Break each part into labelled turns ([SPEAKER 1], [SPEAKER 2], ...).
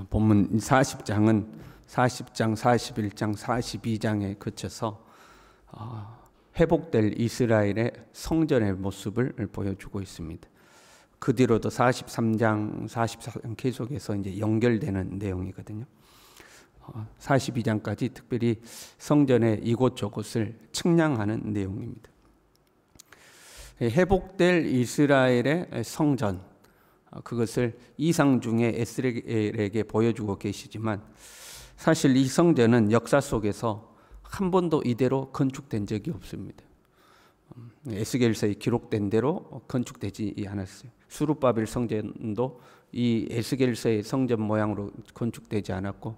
[SPEAKER 1] 본문 40장은 40장, 41장, 42장에 거쳐서 회복될 이스라엘의 성전의 모습을 보여주고 있습니다. 그 뒤로도 43장, 44장 계속해서 이제 연결되는 내용이거든요. 42장까지 특별히 성전의 이곳저곳을 측량하는 내용입니다. 회복될 이스라엘의 성전, 그것을 이상 중에 에스겔에게 보여주고 계시지만 사실 이 성전은 역사 속에서 한 번도 이대로 건축된 적이 없습니다. 에스겔서에 기록된 대로 건축되지 않았어요. 수룹바벨 성전도 이 에스겔서의 성전 모양으로 건축되지 않았고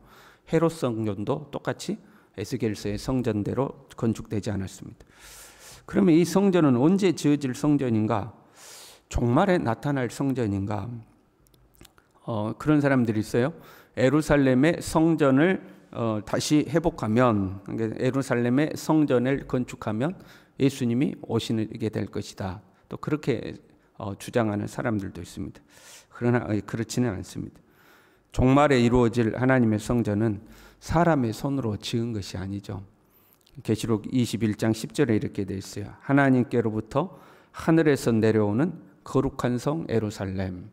[SPEAKER 1] 헤롯 성전도 똑같이 에스겔서의 성전대로 건축되지 않았습니다. 그러면 이 성전은 언제 지어질 성전인가? 종말에 나타날 성전인가? 그런 사람들이 있어요. 예루살렘의 성전을 다시 회복하면, 예루살렘의 성전을 건축하면 예수님이 오시게 될 것이다. 또 그렇게 주장하는 사람들도 있습니다. 그러나 그렇지는 않습니다. 종말에 이루어질 하나님의 성전은 사람의 손으로 지은 것이 아니죠. 계시록 21장 10절에 이렇게 되어 있어요. 하나님께로부터 하늘에서 내려오는 거룩한 성 예루살렘.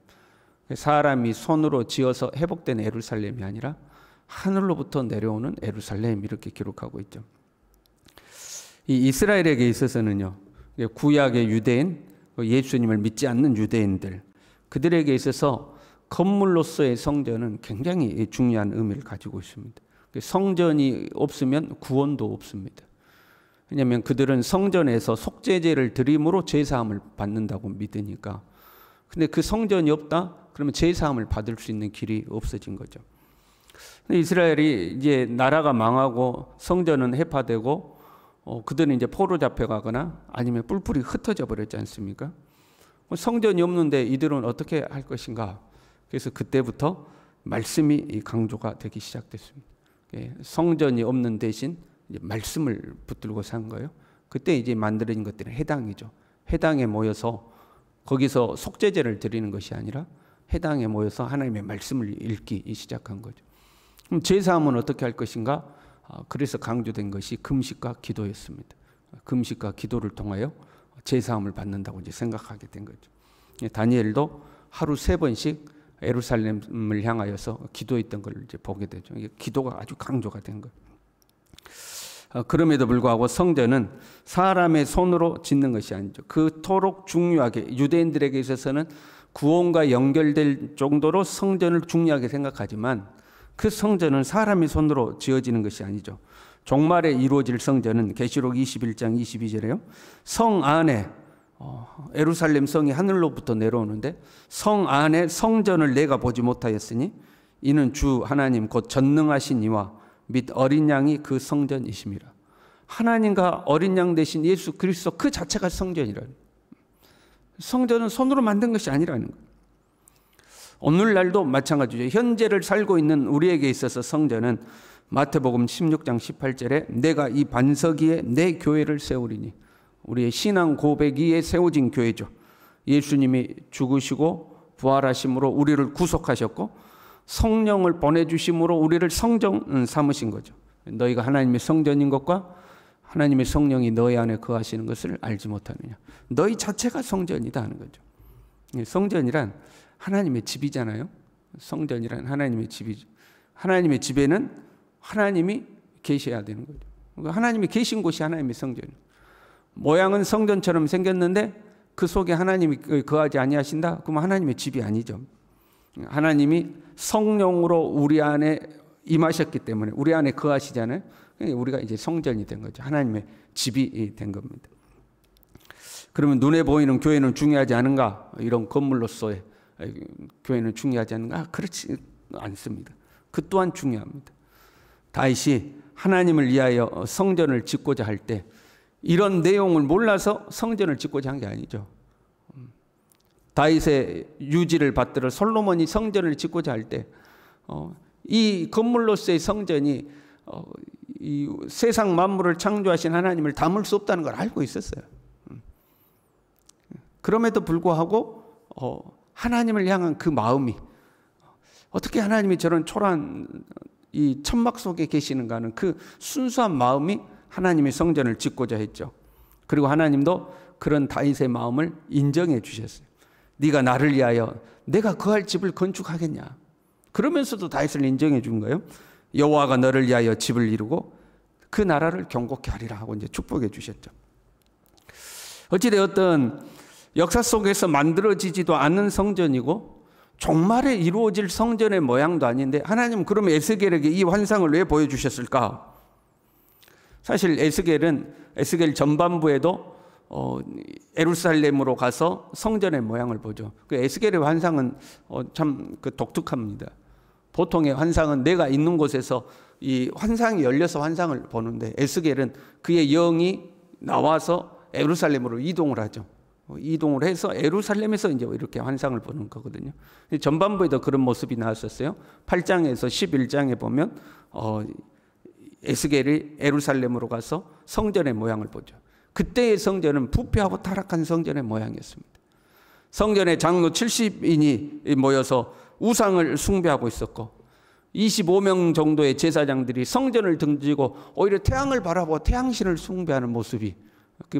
[SPEAKER 1] 사람이 손으로 지어서 회복된 예루살렘이 아니라 하늘로부터 내려오는 예루살렘, 이렇게 기록하고 있죠. 이 이스라엘에게 있어서는요, 구약의 유대인, 예수님을 믿지 않는 유대인들, 그들에게 있어서 건물로서의 성전은 굉장히 중요한 의미를 가지고 있습니다. 성전이 없으면 구원도 없습니다. 왜냐하면 그들은 성전에서 속죄제를 드림으로 제사함을 받는다고 믿으니까. 근데 그 성전이 없다? 그러면 제사함을 받을 수 있는 길이 없어진 거죠. 이스라엘이 이제 나라가 망하고 성전은 해파되고 그들은 이제 포로 잡혀가거나 아니면 뿔뿔이 흩어져 버렸지 않습니까? 성전이 없는데 이들은 어떻게 할 것인가? 그래서 그때부터 말씀이 강조가 되기 시작됐습니다. 성전이 없는 대신 이제 말씀을 붙들고 산 거예요. 그때 이제 만들어진 것들은 해당이죠. 해당에 모여서 거기서 속죄제를 드리는 것이 아니라 해당에 모여서 하나님의 말씀을 읽기 시작한 거죠. 그럼 제사함은 어떻게 할 것인가? 그래서 강조된 것이 금식과 기도였습니다. 금식과 기도를 통하여 제사함을 받는다고 이제 생각하게 된 거죠. 다니엘도 하루 3번씩 예루살렘을 향하여서 기도했던 걸 이제 보게 되죠. 기도가 아주 강조가 된 거예요. 그럼에도 불구하고 성전은 사람의 손으로 짓는 것이 아니죠. 그토록 중요하게 유대인들에게 있어서는 구원과 연결될 정도로 성전을 중요하게 생각하지만 그 성전은 사람의 손으로 지어지는 것이 아니죠. 종말에 이루어질 성전은 계시록 21장 22절에요. 성 안에 예루살렘 성이 하늘로부터 내려오는데 성 안에 성전을 내가 보지 못하였으니 이는 주 하나님 곧 전능하신 이와 및 어린 양이 그 성전이심이라. 하나님과 어린 양 대신 예수 그리스도 그 자체가 성전이라는. 성전은 손으로 만든 것이 아니라는 거예요. 오늘날도 마찬가지죠. 현재를 살고 있는 우리에게 있어서 성전은 마태복음 16장 18절에 내가 이 반석 위에 내 교회를 세우리니, 우리의 신앙 고백 위에 세워진 교회죠. 예수님이 죽으시고 부활하심으로 우리를 구속하셨고 성령을 보내주심으로 우리를 성전 삼으신 거죠. 너희가 하나님의 성전인 것과 하나님의 성령이 너희 안에 거하시는 것을 알지 못하느냐. 너희 자체가 성전이다 하는 거죠. 성전이란 하나님의 집이잖아요. 성전이란 하나님의 집이죠. 하나님의 집에는 하나님이 계셔야 되는 거죠. 하나님이 계신 곳이 하나님의 성전이에요. 모양은 성전처럼 생겼는데 그 속에 하나님이 거하지 아니하신다? 그러면 하나님의 집이 아니죠. 하나님이 성령으로 우리 안에 임하셨기 때문에 우리 안에 거하시잖아요. 우리가 이제 성전이 된 거죠. 하나님의 집이 된 겁니다. 그러면 눈에 보이는 교회는 중요하지 않은가? 이런 건물로서의 교회는 중요하지 않은가? 그렇지 않습니다. 그 또한 중요합니다. 다윗이 하나님을 위하여 성전을 짓고자 할 때 이런 내용을 몰라서 성전을 짓고자 한 게 아니죠. 다윗의 유지를 받들어 솔로몬이 성전을 짓고자 할 때 이 건물로서의 성전이 이 세상 만물을 창조하신 하나님을 담을 수 없다는 걸 알고 있었어요. 그럼에도 불구하고 하나님을 향한 그 마음이, 어떻게 하나님이 저런 초라한 이 천막 속에 계시는가 하는 그 순수한 마음이 하나님의 성전을 짓고자 했죠. 그리고 하나님도 그런 다윗의 마음을 인정해 주셨어요. 네가 나를 위하여 내가 거할 집을 건축하겠냐. 그러면서도 다윗을 인정해 준 거예요. 여호와가 너를 위하여 집을 이루고 그 나라를 견고케 하리라 하고 이제 축복해 주셨죠. 어찌되었든 역사 속에서 만들어지지도 않는 성전이고 종말에 이루어질 성전의 모양도 아닌데 하나님은 그러면 에스겔에게 이 환상을 왜 보여주셨을까? 사실 에스겔 전반부에도 예루살렘으로 가서 성전의 모양을 보죠. 그 에스겔의 환상은 참 독특합니다. 보통의 환상은 내가 있는 곳에서 이 환상이 열려서 환상을 보는데 에스겔은 그의 영이 나와서 예루살렘으로 이동을 하죠. 이동을 해서 예루살렘에서 이제 이렇게 환상을 보는 거거든요. 전반부에도 그런 모습이 나왔었어요. 8장에서 11장에 보면 에스겔이 예루살렘으로 가서 성전의 모양을 보죠. 그때의 성전은 부패하고 타락한 성전의 모양이었습니다. 성전에 장로 70인이 모여서 우상을 숭배하고 있었고 25명 정도의 제사장들이 성전을 등지고 오히려 태양을 바라보고 태양신을 숭배하는 모습이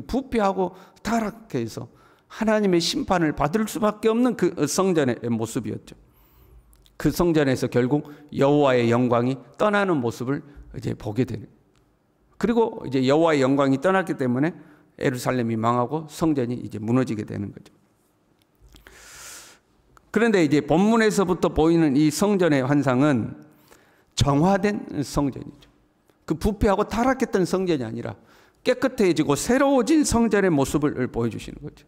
[SPEAKER 1] 부패하고 타락해서 하나님의 심판을 받을 수밖에 없는 그 성전의 모습이었죠. 그 성전에서 결국 여호와의 영광이 떠나는 모습을 이제 보게 되는. 그리고 이제 여호와의 영광이 떠났기 때문에 예루살렘이 망하고 성전이 이제 무너지게 되는 거죠. 그런데 이제 본문에서부터 보이는 이 성전의 환상은 정화된 성전이죠. 그 부패하고 타락했던 성전이 아니라 깨끗해지고 새로워진 성전의 모습을 보여주시는 거죠.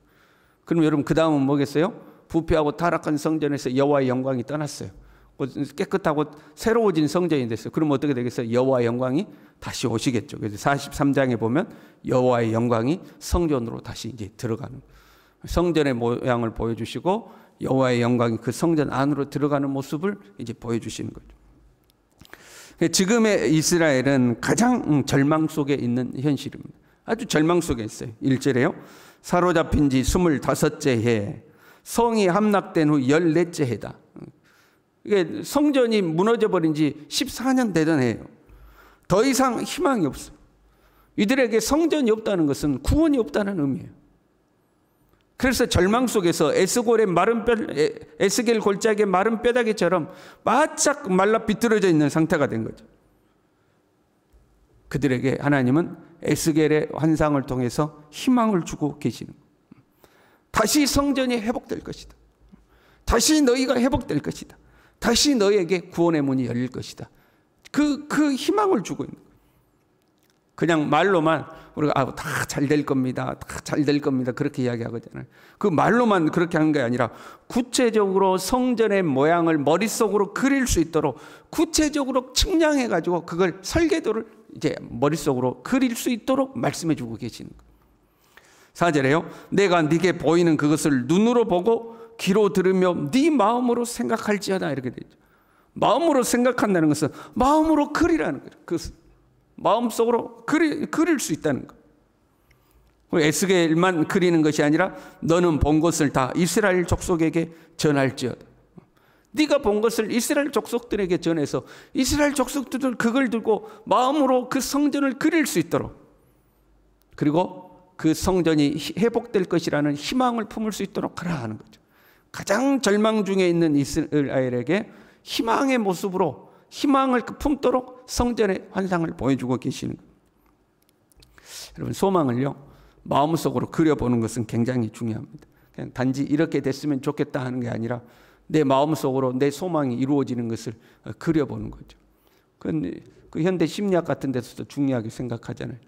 [SPEAKER 1] 그럼 여러분 그 다음은 뭐겠어요? 부패하고 타락한 성전에서 여호와의 영광이 떠났어요. 깨끗하고 새로워진 성전이 됐어요. 그럼 어떻게 되겠어요? 여호와의 영광이 다시 오시겠죠. 그래서 43장에 보면 여호와의 영광이 성전으로 다시 이제 들어가는 성전의 모양을 보여주시고 여호와의 영광이 그 성전 안으로 들어가는 모습을 이제 보여주시는 거죠. 지금의 이스라엘은 가장 절망 속에 있는 현실입니다. 아주 절망 속에 있어요. 1절에요. 사로잡힌 지 25째 해, 성이 함락된 후 14째 해다. 이게 성전이 무너져 버린 지 14년 되던 해예요. 더 이상 희망이 없어요. 이들에게 성전이 없다는 것은 구원이 없다는 의미예요. 그래서 절망 속에서 에스겔 골짜기의 마른 뼈다귀처럼 바짝 말라 비뚤어져 있는 상태가 된 거죠. 그들에게 하나님은 에스겔의 환상을 통해서 희망을 주고 계시는 거예요. 다시 성전이 회복될 것이다. 다시 너희가 회복될 것이다. 다시 너희에게 구원의 문이 열릴 것이다. 그 희망을 주고 있는 거예요. 그냥 말로만 우리가 다 잘 될 겁니다. 다 잘 될 겁니다. 그렇게 이야기하거든요. 그 말로만 그렇게 하는 게 아니라 구체적으로 성전의 모양을 머릿속으로 그릴 수 있도록 구체적으로 측량해 가지고 그걸 설계도를 이제 머릿속으로 그릴 수 있도록 말씀해 주고 계시는 거예요. 4절에요. 내가 네게 보이는 그것을 눈으로 보고 귀로 들으며 네 마음으로 생각할지어다 이렇게 되죠. 마음으로 생각한다는 것은 마음으로 그리라는 거예요. 그 마음속으로 그릴 수 있다는 거. 에스겔만 그리는 것이 아니라 너는 본 것을 다 이스라엘 족속에게 전할지어다. 네가 본 것을 이스라엘 족속들에게 전해서 이스라엘 족속들은 그걸 들고 마음으로 그 성전을 그릴 수 있도록, 그리고 그 성전이 회복될 것이라는 희망을 품을 수 있도록 하라 하는 거죠. 가장 절망 중에 있는 이스라엘에게 희망의 모습으로 희망을 품도록 성전의 환상을 보여주고 계시는 거예요. 여러분, 소망을요 마음속으로 그려보는 것은 굉장히 중요합니다. 그냥 단지 이렇게 됐으면 좋겠다 하는 게 아니라 내 마음속으로 내 소망이 이루어지는 것을 그려보는 거죠. 그 현대 심리학 같은 데서도 중요하게 생각하잖아요.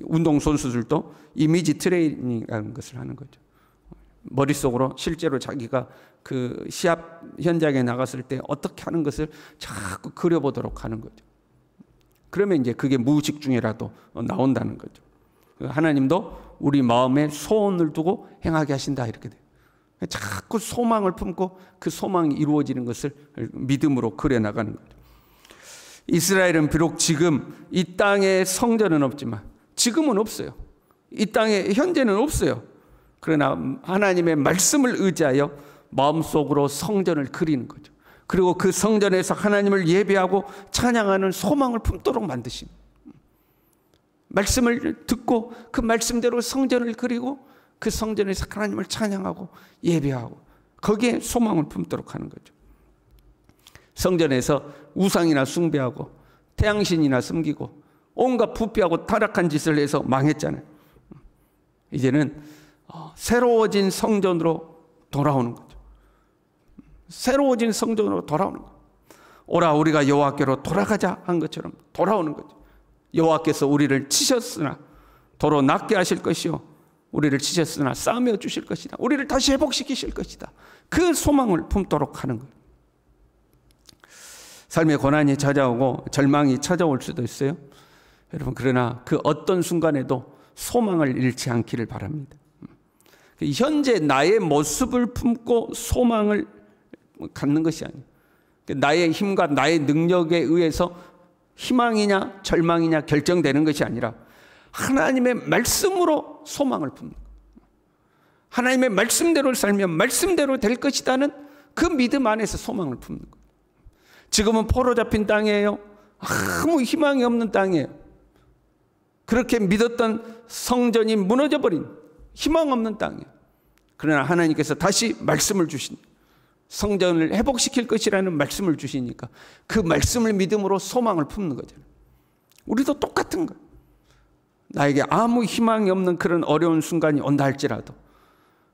[SPEAKER 1] 운동선수들도 이미지 트레이닝이라는 것을 하는 거죠. 머릿속으로 실제로 자기가 그 시합 현장에 나갔을 때 어떻게 하는 것을 자꾸 그려보도록 하는 거죠. 그러면 이제 그게 무의식 중에라도 나온다는 거죠. 하나님도 우리 마음에 소원을 두고 행하게 하신다 이렇게 돼요. 자꾸 소망을 품고 그 소망이 이루어지는 것을 믿음으로 그려나가는 거죠. 이스라엘은 비록 지금 이 땅에 성전은 없지만, 지금은 없어요. 이 땅에 현재는 없어요. 그러나 하나님의 말씀을 의지하여 마음속으로 성전을 그리는 거죠. 그리고 그 성전에서 하나님을 예배하고 찬양하는 소망을 품도록 만드신, 말씀을 듣고 그 말씀대로 성전을 그리고 그 성전에서 하나님을 찬양하고 예배하고 거기에 소망을 품도록 하는 거죠. 성전에서 우상이나 숭배하고 태양신이나 섬기고 온갖 부패하고 타락한 짓을 해서 망했잖아요. 이제는 새로워진 성전으로 돌아오는 거죠. 새로워진 성전으로 돌아오는 거예요. 오라 우리가 여호와께로 돌아가자 한 것처럼 돌아오는 거죠. 여호와께서 우리를 치셨으나 도로 낫게 하실 것이요 우리를 치셨으나 싸매어 주실 것이다. 우리를 다시 회복시키실 것이다. 그 소망을 품도록 하는 거예요. 삶의 고난이 찾아오고 절망이 찾아올 수도 있어요. 여러분 그러나 그 어떤 순간에도 소망을 잃지 않기를 바랍니다. 현재 나의 모습을 품고 소망을 갖는 것이 아니에요. 나의 힘과 나의 능력에 의해서 희망이냐 절망이냐 결정되는 것이 아니라 하나님의 말씀으로 소망을 품는 거예요. 하나님의 말씀대로 살면 말씀대로 될 것이라는 그 믿음 안에서 소망을 품는 거예요. 지금은 포로 잡힌 땅이에요. 아무 희망이 없는 땅이에요. 그렇게 믿었던 성전이 무너져버린 희망 없는 땅이에요. 그러나 하나님께서 다시 말씀을 주신, 성전을 회복시킬 것이라는 말씀을 주시니까 그 말씀을 믿음으로 소망을 품는 거잖아요. 우리도 똑같은 거예요. 나에게 아무 희망이 없는 그런 어려운 순간이 온다 할지라도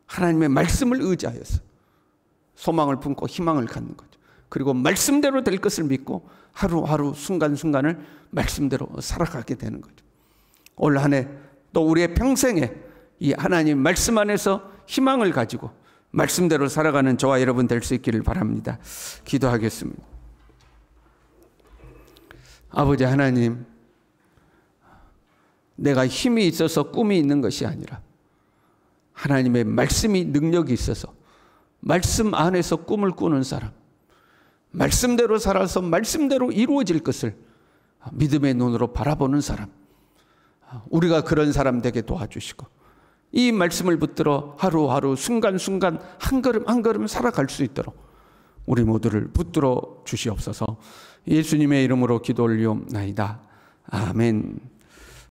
[SPEAKER 1] 하나님의 말씀을 의지하여서 소망을 품고 희망을 갖는 거죠. 그리고 말씀대로 될 것을 믿고 하루하루 순간순간을 말씀대로 살아가게 되는 거죠. 올 한 해 또 우리의 평생에 이 하나님 말씀 안에서 희망을 가지고 말씀대로 살아가는 저와 여러분 될 수 있기를 바랍니다. 기도하겠습니다. 아버지 하나님, 내가 힘이 있어서 꿈이 있는 것이 아니라 하나님의 말씀이 능력이 있어서 말씀 안에서 꿈을 꾸는 사람, 말씀대로 살아서 말씀대로 이루어질 것을 믿음의 눈으로 바라보는 사람, 우리가 그런 사람 되게 도와주시고 이 말씀을 붙들어 하루하루 순간순간 한 걸음 한 걸음 살아갈 수 있도록 우리 모두를 붙들어 주시옵소서. 예수님의 이름으로 기도 올리옵나이다. 아멘.